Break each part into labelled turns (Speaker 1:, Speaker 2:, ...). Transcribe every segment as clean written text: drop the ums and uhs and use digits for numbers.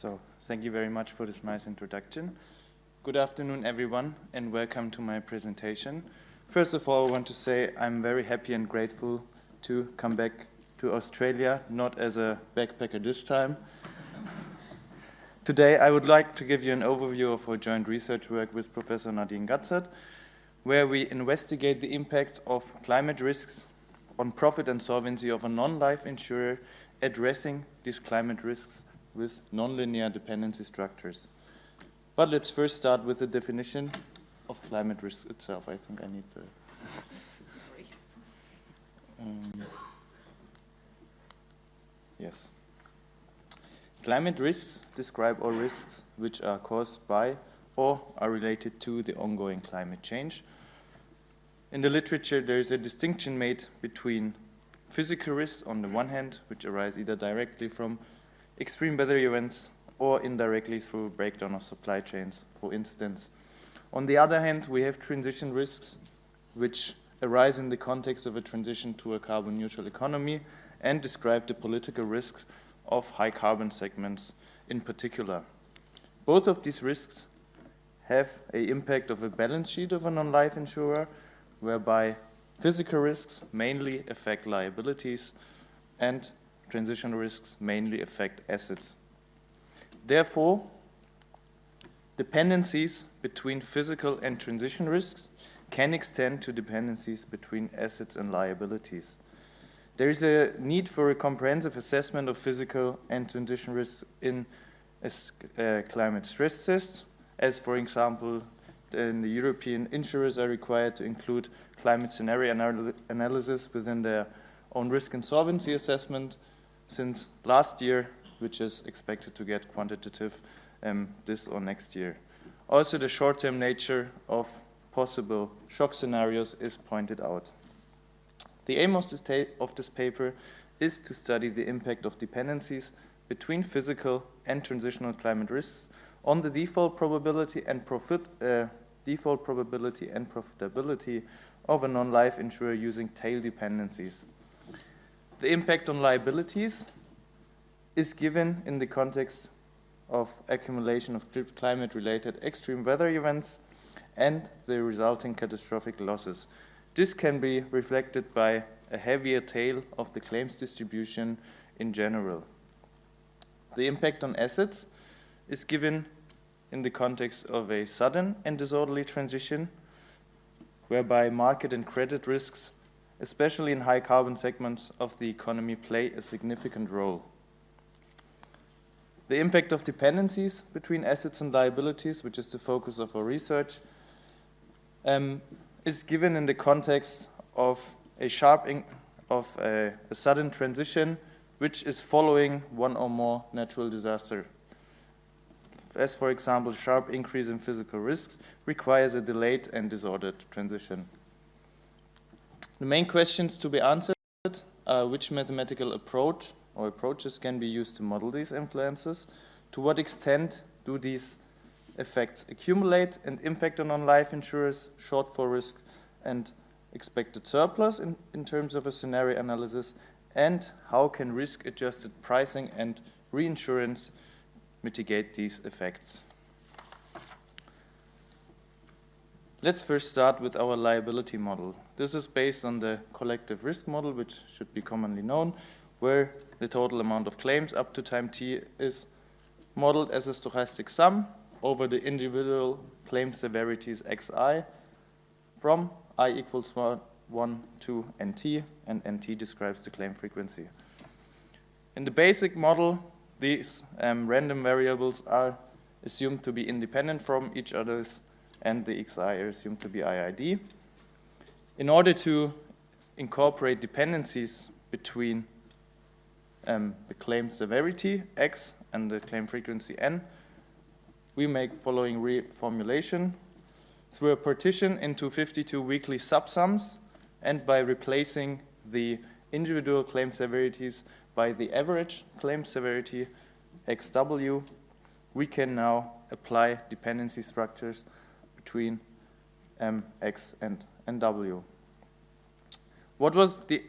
Speaker 1: So, thank you very much for this nice introduction. Good afternoon, everyone, and welcome to my presentation. First of all, I want to say I'm very happy and grateful to come back to Australia, not as a backpacker this time. Today, I would like to give you an overview of our joint research work with Professor Nadine Gatzert, where we investigate the impact of climate risks on profit and solvency of a non-life insurer addressing these climate risks with nonlinear dependency structures. But let's first start with the definition of climate risk itself. I think I need the... Yes. Climate risks describe all risks which are caused by or are related to the ongoing climate change. In the literature, there is a distinction made between physical risks on the one hand, which arise either directly from extreme weather events or indirectly through breakdown of supply chains, for instance. On the other hand, we have transition risks, which arise in the context of a transition to a carbon-neutral economy and describe the political risks of high carbon segments in particular. Both of these risks have an impact of a balance sheet of a non-life insurer, whereby physical risks mainly affect liabilities and transition risks mainly affect assets. Therefore, dependencies between physical and transition risks can extend to dependencies between assets and liabilities. There is a need for a comprehensive assessment of physical and transition risks in a climate stress test, as for example, in the European insurers are required to include climate scenario analysis within their own risk and solvency assessment since last year, which is expected to get quantitative this or next year. Also, the short-term nature of possible shock scenarios is pointed out. The aim of this paper is to study the impact of dependencies between physical and transitional climate risks on the default probability and profitability of a non-life insurer using tail dependencies. The impact on liabilities is given in the context of accumulation of climate-related extreme weather events and the resulting catastrophic losses. This can be reflected by a heavier tail of the claims distribution in general. The impact on assets is given in the context of a sudden and disorderly transition, whereby market and credit risks, especially in high carbon segments of the economy, play a significant role. The impact of dependencies between assets and liabilities, which is the focus of our research, is given in the context of a sudden transition which is following one or more natural disaster. As for example, sharp increase in physical risks requires a delayed and disordered transition. The main questions to be answered are which mathematical approach or approaches can be used to model these influences, to what extent do these effects accumulate and impact on non-life insurers, shortfall risk and expected surplus in terms of a scenario analysis, and how can risk-adjusted pricing and reinsurance mitigate these effects. Let's first start with our liability model. This is based on the collective risk model, which should be commonly known, where the total amount of claims up to time t is modeled as a stochastic sum over the individual claim severities xi from I equals 1 to nt, and nt describes the claim frequency. In the basic model, these random variables are assumed to be independent from each other, and the xi are assumed to be IID. In order to incorporate dependencies between the claim severity x and the claim frequency n, we make following reformulation through a partition into 52 weekly subsums, and by replacing the individual claim severities by the average claim severity xw, we can now apply dependency structures between x and w. What was the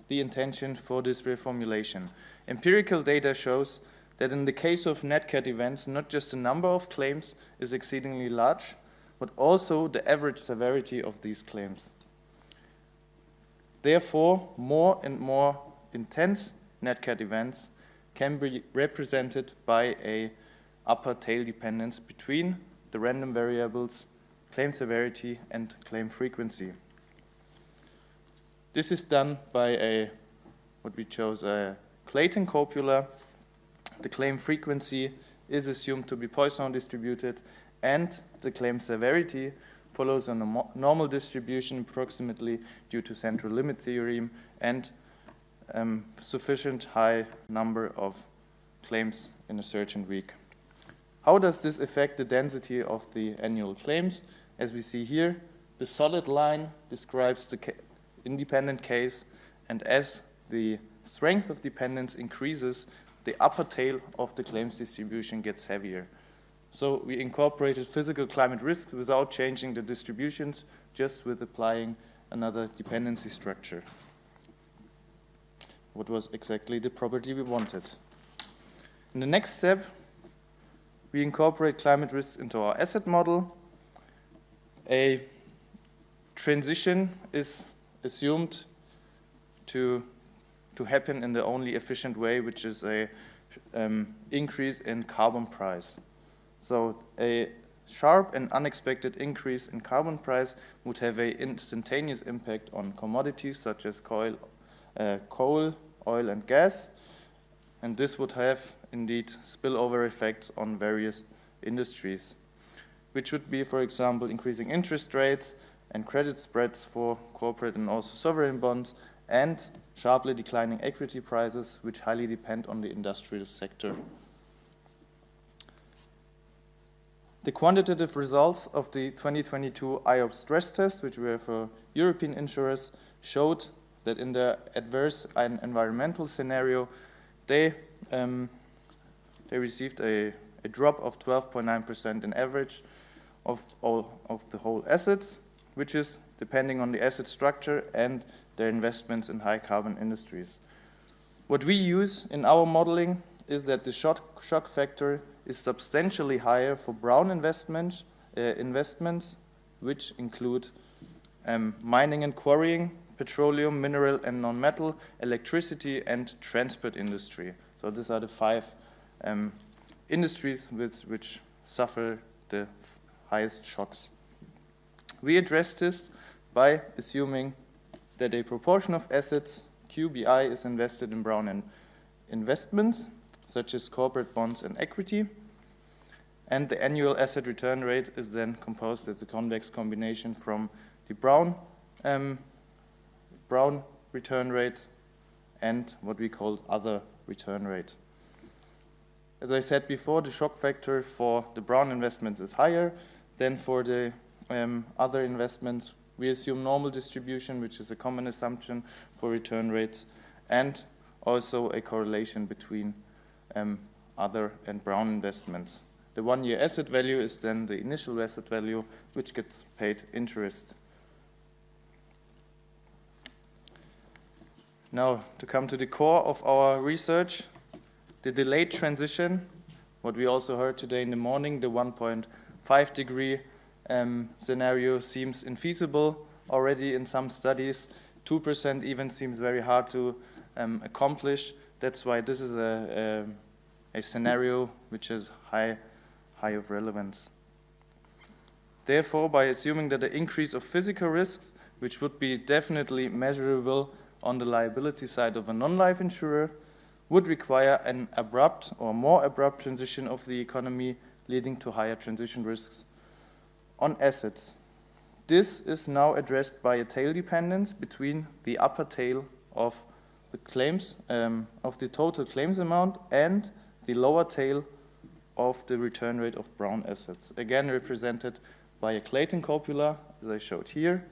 Speaker 1: intention for this reformulation? Empirical data shows that in the case of nat cat events, not just the number of claims is exceedingly large, but also the average severity of these claims. Therefore, more and more intense nat cat events can be represented by a upper tail dependence between the random variables, claim severity, and claim frequency. This is done by what we chose, a Clayton copula. The claim frequency is assumed to be Poisson distributed, and the claim severity follows on a normal distribution approximately due to central limit theorem and sufficient high number of claims in a certain week. How does this affect the density of the annual claims? As we see here, the solid line describes the independent case, and as the strength of dependence increases, the upper tail of the claims distribution gets heavier. So we incorporated physical climate risks without changing the distributions, just with applying another dependency structure. What was exactly the property we wanted? In the next step, we incorporate climate risks into our asset model. A transition is assumed to happen in the only efficient way, which is a increase in carbon price. So a sharp and unexpected increase in carbon price would have an instantaneous impact on commodities such as coal, oil, and gas, and this would have indeed spillover effects on various industries, which would be, for example, increasing interest rates and credit spreads for corporate and also sovereign bonds, and sharply declining equity prices, which highly depend on the industrial sector. The quantitative results of the 2022 IOP stress test, which were for European insurers, showed that in the adverse environmental scenario, they received a drop of 12.9% in average of all of the whole assets, which is depending on the asset structure and their investments in high carbon industries. What we use in our modeling is that the shock factor is substantially higher for brown investments, which include mining and quarrying, petroleum, mineral and non-metal, electricity, and transport industry. So these are the 5 industries which suffer the highest shocks. We address this by assuming that a proportion of assets, QBI, is invested in brown investments, such as corporate bonds and equity, and the annual asset return rate is then composed as a convex combination from the brown return rate and what we call other return rate. As I said before, the shock factor for the brown investments is higher than for the other investments. We assume normal distribution, which is a common assumption for return rates, and also a correlation between other and brown investments. The 1-year asset value is then the initial asset value, which gets paid interest. Now, to come to the core of our research, the delayed transition, what we also heard today in the morning, the 1.5 degree scenario seems infeasible already in some studies. 2% even seems very hard to accomplish. That's why this is a scenario which is high of relevance. Therefore, by assuming that the increase of physical risks, which would be definitely measurable on the liability side of a non-life insurer, would require an abrupt or more abrupt transition of the economy, leading to higher transition risks on assets. This is now addressed by a tail dependence between the upper tail of the claims, of the total claims amount, and the lower tail of the return rate of brown assets, again represented by a Clayton copula, as I showed here.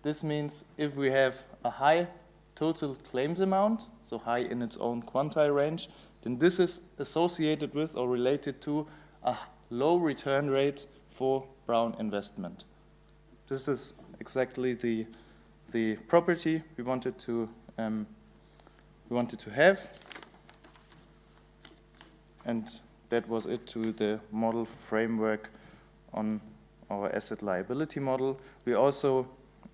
Speaker 1: This means if we have a high total claims amount, so high in its own quantile range, then this is associated with or related to a low return rate for brown investment. This is exactly the property we wanted to we wanted to have. And that was it to the model framework on our asset liability model. We also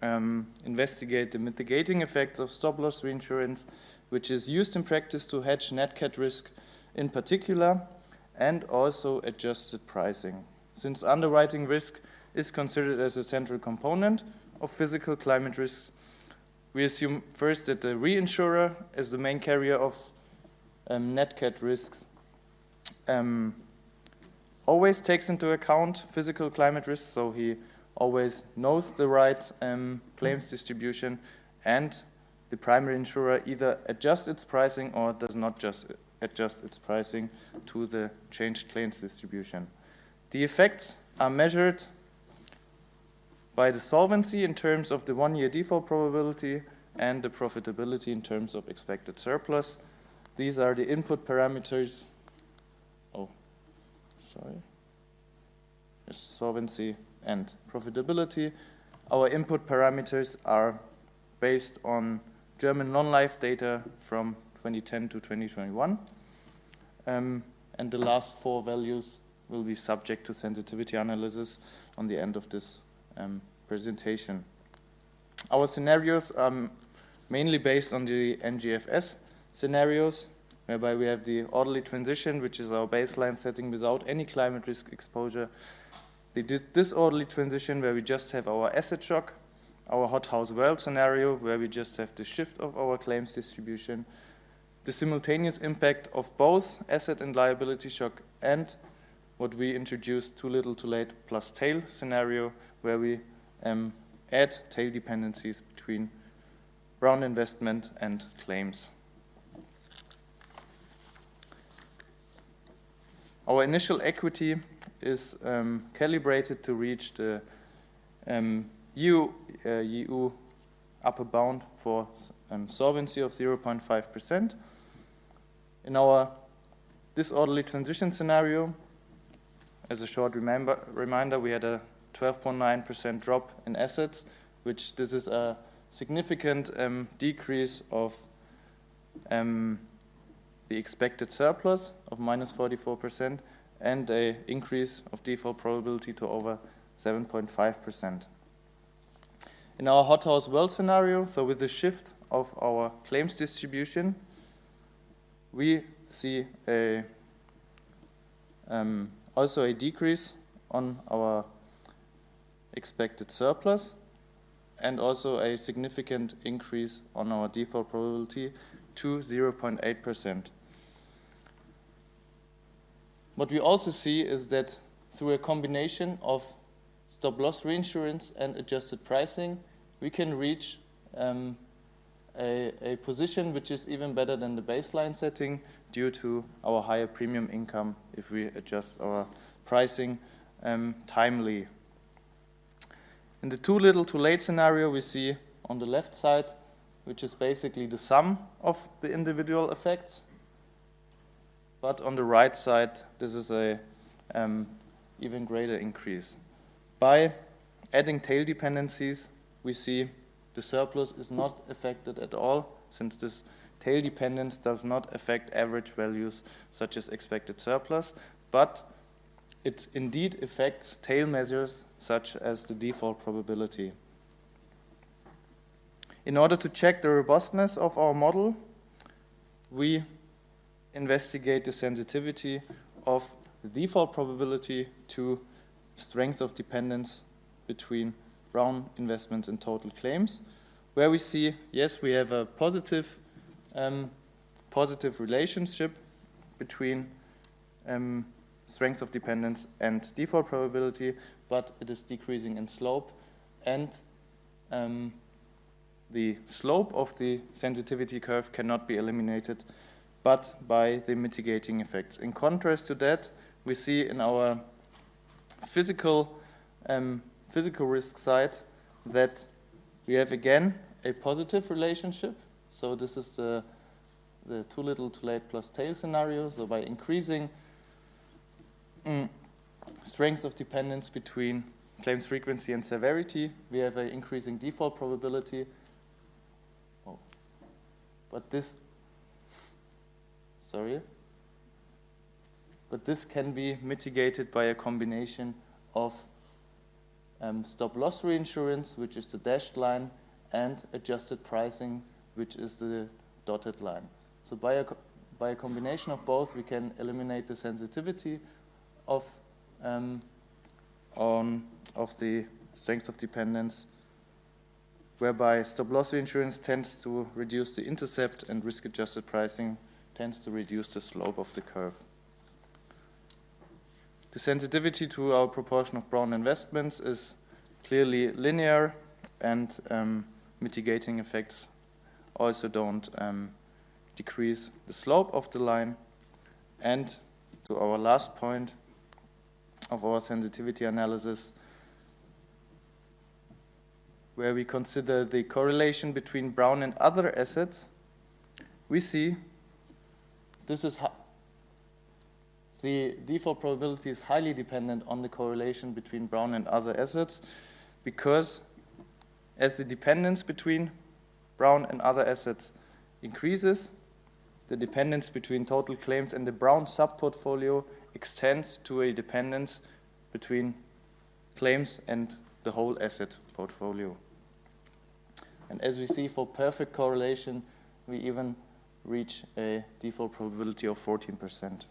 Speaker 1: investigate the mitigating effects of stop-loss reinsurance, which is used in practice to hedge net cat risk in particular, and also adjusted pricing. Since underwriting risk is considered as a central component of physical climate risks, we assume first that the reinsurer, as the main carrier of net cat risks, always takes into account physical climate risks, so he always knows the right claims distribution, and the primary insurer either adjusts its pricing or does not just adjust its pricing to the changed claims distribution. The effects are measured by the solvency in terms of the one-year default probability and the profitability in terms of expected surplus. These are the input parameters. Solvency and profitability. Our input parameters are based on German non-life data from 2010 to 2021. And the last 4 values will be subject to sensitivity analysis on the end of this presentation. Our scenarios are mainly based on the NGFS scenarios, whereby we have the orderly transition, which is our baseline setting without any climate risk exposure. The disorderly transition, where we just have our asset shock, our hothouse world scenario, where we just have the shift of our claims distribution, the simultaneous impact of both asset and liability shock, and what we introduced too little too late plus tail scenario, where we add tail dependencies between Brown investment and claims. Our initial equity is calibrated to reach the EU upper bound for solvency of 0.5%. In our disorderly transition scenario, as a short reminder, we had a 12.9% drop in assets, which this is a significant decrease of the expected surplus of minus 44% and an increase of default probability to over 7.5%. In our hothouse world scenario, so with the shift of our claims distribution, we see also a decrease on our expected surplus and also a significant increase on our default probability to 0.8%. What we also see is that through a combination of stop-loss reinsurance and adjusted pricing, we can reach a position which is even better than the baseline setting due to our higher premium income if we adjust our pricing timely. In the too little too late scenario, we see on the left side, which is basically the sum of the individual effects. But on the right side, this is a even greater increase. By adding tail dependencies, we see the surplus is not affected at all, since this tail dependence does not affect average values such as expected surplus, but it indeed affects tail measures such as the default probability. In order to check the robustness of our model, we investigate the sensitivity of the default probability to strength of dependence between Brown investments and total claims, where we see, yes, we have a positive relationship between strength of dependence and default probability, but it is decreasing in slope, and the slope of the sensitivity curve cannot be eliminated but by the mitigating effects. In contrast to that, we see in our physical risk side that we have again a positive relationship. So this is the too little too late plus tail scenario. So by increasing strength of dependence between claims frequency and severity, we have an increasing default probability. But this sorry. But this can be mitigated by a combination of stop-loss reinsurance, which is the dashed line, and adjusted pricing, which is the dotted line. So by a combination of both, we can eliminate the sensitivity of the strength of dependence, whereby stop-loss reinsurance tends to reduce the intercept and risk-adjusted pricing tends to reduce the slope of the curve. The sensitivity to our proportion of Brown investments is clearly linear, and mitigating effects also don't decrease the slope of the line. And to our last point of our sensitivity analysis, where we consider the correlation between Brown and other assets, we see the default probability is highly dependent on the correlation between Brown and other assets, because as the dependence between Brown and other assets increases, the dependence between total claims and the Brown sub-portfolio extends to a dependence between claims and the whole asset portfolio. And as we see, for perfect correlation, we even reach a default probability of 14%.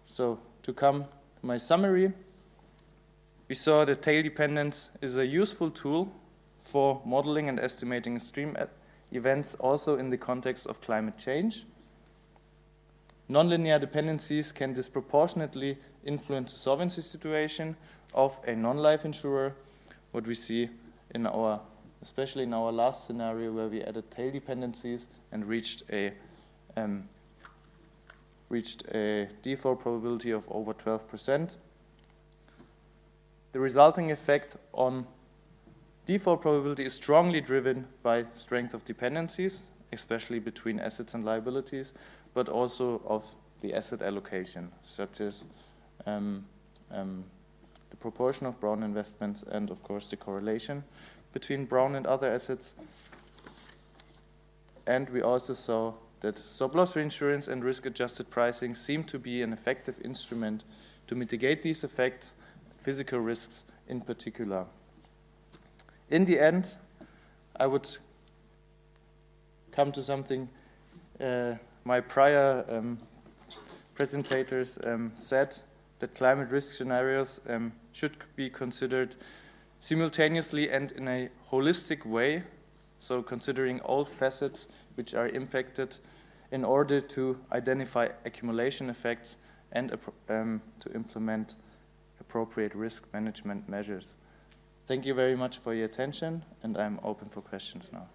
Speaker 1: So to come to my summary, we saw that tail dependence is a useful tool for modeling and estimating extreme events, also in the context of climate change. Nonlinear dependencies can disproportionately influence the solvency situation of a non-life insurer, what we see in especially in our last scenario, where we added tail dependencies and reached a default probability of over 12%. The resulting effect on default probability is strongly driven by strength of dependencies, especially between assets and liabilities, but also of the asset allocation, such as the proportion of Brown investments and, of course, the correlation between Brown and other assets. And we also saw that stop-loss reinsurance and risk-adjusted pricing seem to be an effective instrument to mitigate these effects, physical risks in particular. In the end, I would come to something my prior presentators said, that climate risk scenarios should be considered simultaneously and in a holistic way, so considering all facets which are impacted in order to identify accumulation effects and to implement appropriate risk management measures. Thank you very much for your attention, and I'm open for questions now.